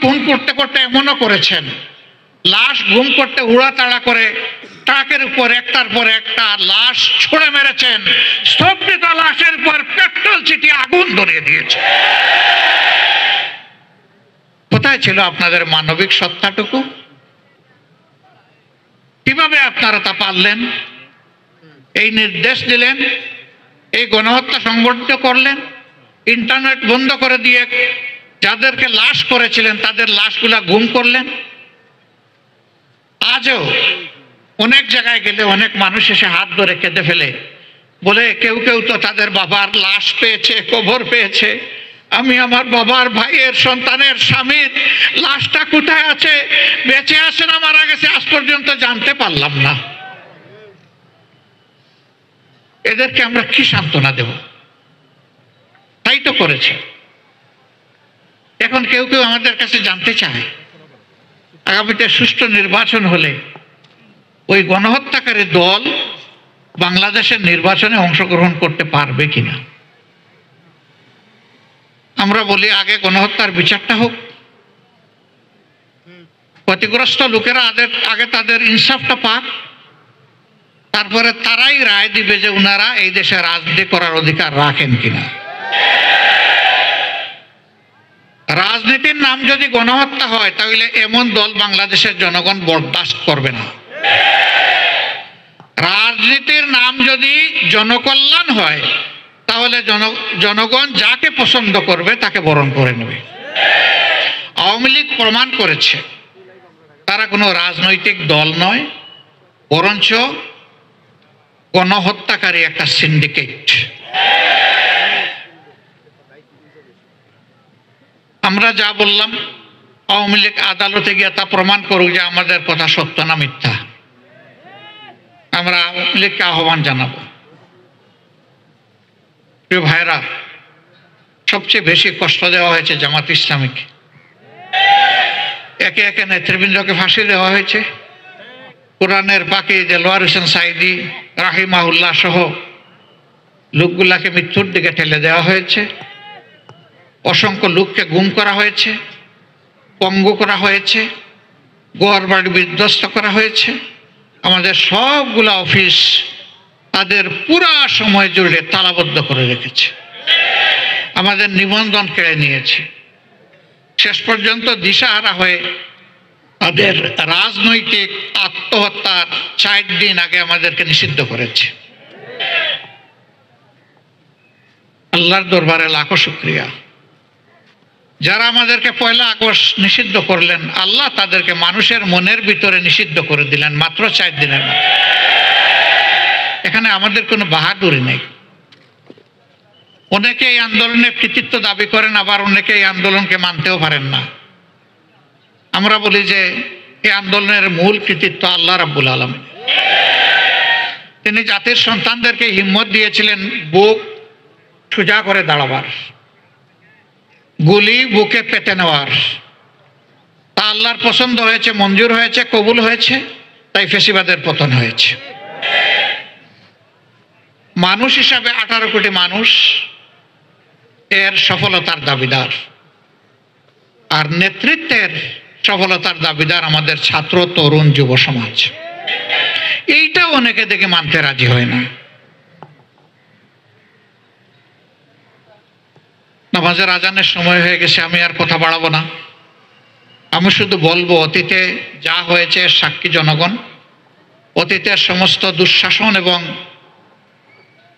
খুন করতে করতে এমনও করেছেন, লাশ গুম করতে উড়াতাড়া করে ট্রাকের উপর একটার পর একটা লাশ ছুঁড়ে মেরেছেন, স্তব্ধতা লাশের উপর পেট্রোল ছিটিয়ে আগুন ধরিয়ে দিয়েছে। কোথায় ছিল আপনাদের মানবিক সত্তাটুকু? কিভাবে আপনারা তা পারলেন? এই নির্দেশ দিলেন, এই গণহত্যা সংগঠিত করলেন, ইন্টারনেট বন্ধ করে দিয়ে যাদেরকে লাশ করেছিলেন তাদের লাশগুলা গুম করলেন। আজও অনেক জায়গায় গেলে অনেক মানুষ এসে হাত ধরে কেঁদে ফেলে, বলে কেউ কেউ তো তাদের বাবার লাশ পেয়েছে, কবর পেয়েছে। আমি আমার বাবার ভাইয়ের সন্তানের স্বামীর লাশটা কোথায় আছে, বেঁচে আছে না মারা গেছে, আজ পর্যন্ত জানতে পারলাম না। এদেরকে আমরা কি সান্ত্বনা দেব? তাই তো করেছে। এখন কেউ কেউ আমাদের কাছে জানতে চায় আগামীতে সুষ্ঠু নির্বাচন হলে ওই গণহত্যাকারী দল বাংলাদেশের নির্বাচনে অংশগ্রহণ করতে পারবে কিনা। আমরা বলি আগে গণহত্যার বিচারটা হোক, ক্ষতিগ্রস্ত লোকেরা আগে তাদের ইনসাফটা পাক, তারপরে তারাই রায় দিবে যে উনারা এই দেশে রাজনীতি করার অধিকার রাখেন কিনা। রাজনীতির নাম যদি গণহত্যা হয় তাহলে এমন দল বাংলাদেশের জনগণ বরদাস্ত করবে না। রাজনীতির নাম যদি জনকল্যাণ হয় তাহলে জনগণ যাকে পছন্দ করবে তাকে বরণ করে নেবে। আওয়ামী লীগ প্রমাণ করেছে তারা কোনো রাজনৈতিক দল নয়, বরঞ্চ গণহত্যাকারী একটা সিন্ডিকেট। আমরা যা বললাম আওয়ামী লীগ আদালতে গিয়ে তা প্রমাণ করুক যে আমাদের কথা সত্য না মিথ্যা। আমরা আওয়ামী লীগকে আহ্বান জানাবো, প্রিয় ভাইরা, সবচেয়ে বেশি কষ্ট দেওয়া হয়েছে জামাত ইসলামীকে। একে একে নেতৃবৃন্দকে ফাঁসি দেওয়া হয়েছে। কোরআনের পাখি দেলোয়ার হোসেন সাইদি রাহিমাহুল্লাহ সহ লোকগুলাকে মৃত্যুর দিকে ঠেলে দেওয়া হয়েছে। অসংখ্য লোককে গুম করা হয়েছে, পঙ্গু করা হয়েছে, ঘর বাড়ি বিধ্বস্ত করা হয়েছে। আমাদের সবগুলা অফিস তাদের পুরা সময় জুড়ে তালাবদ্ধ করে রেখেছে, আমাদের নিবন্ধন কেড়ে নিয়েছে। শেষ পর্যন্ত দিশাহারা হয়ে তাদের রাজনৈতিক আত্মহত্যার 4 দিন আগে আমাদেরকে নিষিদ্ধ করেছে। আল্লাহর দরবারে লাখো শুকরিয়া। যারা আমাদেরকে 1 আগস্ট নিষিদ্ধ করলেন, আল্লাহ তাদেরকে মানুষের মনের ভিতরে নিষিদ্ধ করে দিলেন মাত্র 4 দিনের মধ্যে। এখানে আমাদের কোনো বাহাদুরি নেই। অনেকে এই আন্দোলনের কৃতিত্ব দাবি করেন, আবার অনেকে এই আন্দোলনকে মানতেও পারেন না। আমরা বলি যে এই আন্দোলনের মূল কৃতিত্ব আল্লাহ রাব্বুল আলামিন। তিনি জাতির সন্তানদেরকে হিম্মত দিয়েছিলেন বুক সোজা করে দাঁড়াবার, গুলি বুকে পেতে নেওয়ার। তা আল্লাহর পছন্দ হয়েছে, মঞ্জুর হয়েছে, কবুল হয়েছে, তাই ফেসিবাদের পতন হয়েছে। মানুষ হিসাবে 18 কোটি মানুষ এর সফলতার দাবিদার, আর নেতৃত্বের সফলতার দাবিদার আমাদের ছাত্র, তরুণ, যুব সমাজ। এইটা অনেকে দেখে মানতে রাজি হয় না। নামাজের আজানের সময় হয়ে গেছে, আমি আর কথা বাড়াবো না। আমি শুধু বলবো অতীতে যা হয়েছে সাক্ষী জনগণ। অতীতের সমস্ত দুঃশাসন এবং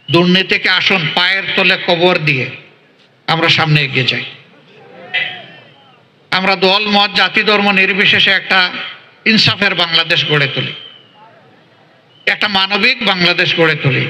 দুর্নীতিকে আসুন পায়ের তলে কবর দিয়ে আমরা সামনে এগিয়ে যাই। আমরা দল মত জাতি ধর্ম নির্বিশেষে একটা ইনসাফের বাংলাদেশ গড়ে তুলি, একটা মানবিক বাংলাদেশ গড়ে তুলি।